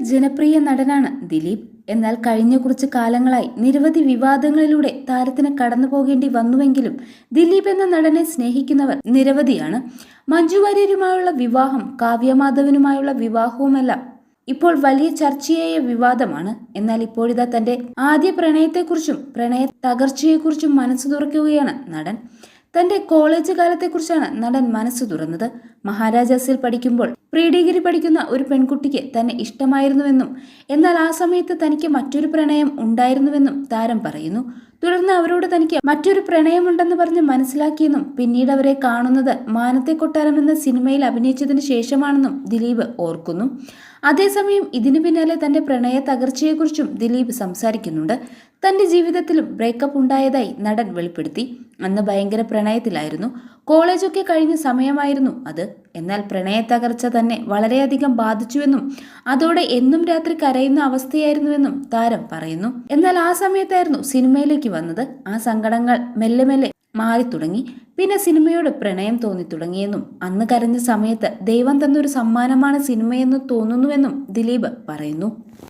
ജനപ്രിയ നടനാണ് ദിലീപ്. എന്നാൽ കഴിഞ്ഞ കുറച്ച് കാലങ്ങളായി നിരവധി വിവാദങ്ങളിലൂടെ താരത്തിന് കടന്നു പോകേണ്ടി വന്നുവെങ്കിലും ദിലീപ് എന്ന നടനെ സ്നേഹിക്കുന്നവർ നിരവധിയാണ്. മഞ്ജു വാര്യരുമായുള്ള വിവാഹം, കാവ്യമാധവനുമായുള്ള വിവാഹവുമെല്ലാം ഇപ്പോൾ വലിയ ചർച്ചയായ വിവാദമാണ്. എന്നാൽ ഇപ്പോഴിതാ തന്റെ ആദ്യ പ്രണയത്തെക്കുറിച്ചും പ്രണയ തകർച്ചയെക്കുറിച്ചും മനസ്സ് തുറക്കുകയാണ് നടൻ. തന്റെ കോളേജ് കാലത്തെക്കുറിച്ചാണ് നടൻ മനസ്സ് തുറന്നത്. മഹാരാജാസിൽ പഠിക്കുമ്പോൾ പ്രീ ഡിഗ്രി പഠിക്കുന്ന ഒരു പെൺകുട്ടിക്ക് തന്നെ ഇഷ്ടമായിരുന്നുവെന്നും എന്നാൽ ആ സമയത്ത് തനിക്ക് മറ്റൊരു പ്രണയം ഉണ്ടായിരുന്നുവെന്നും താരം പറയുന്നു. തുടർന്ന് അവരോട് തനിക്ക് മറ്റൊരു പ്രണയമുണ്ടെന്ന് പറഞ്ഞ് മനസ്സിലാക്കിയെന്നും പിന്നീട് അവരെ കാണുന്നത് മാനത്തെ കൊട്ടാരം എന്ന സിനിമയിൽ അഭിനയിച്ചതിന് ശേഷമാണെന്നും ദിലീപ് ഓർക്കുന്നു. അതേസമയം ഇതിനു പിന്നാലെ തന്റെ പ്രണയ തകർച്ചയെക്കുറിച്ചും ദിലീപ് സംസാരിക്കുന്നുണ്ട്. തന്റെ ജീവിതത്തിലും ബ്രേക്കപ്പ് ഉണ്ടായതായി നടൻ വെളിപ്പെടുത്തി. അന്ന് ഭയങ്കര പ്രണയത്തിലായിരുന്നു. കോളേജൊക്കെ കഴിഞ്ഞ സമയമായിരുന്നു അത്. എന്നാൽ പ്രണയ തകർച്ച തന്നെ വളരെയധികം ബാധിച്ചുവെന്നും അതോടെ എന്നും രാത്രി കരയുന്ന അവസ്ഥയായിരുന്നുവെന്നും താരം പറയുന്നു. എന്നാൽ ആ സമയത്തായിരുന്നു സിനിമയിലേക്ക് വന്നത്. ആ സങ്കടങ്ങൾ മെല്ലെ മെല്ലെ മാറി തുടങ്ങി. പിന്നെ സിനിമയോട് പ്രണയം തോന്നി തുടങ്ങിയെന്നും അന്ന് കരഞ്ഞ സമയത്ത് ദൈവം തന്നൊരു സമ്മാനമാണ് സിനിമയെന്ന് തോന്നുന്നുവെന്നും ദിലീപ് പറയുന്നു.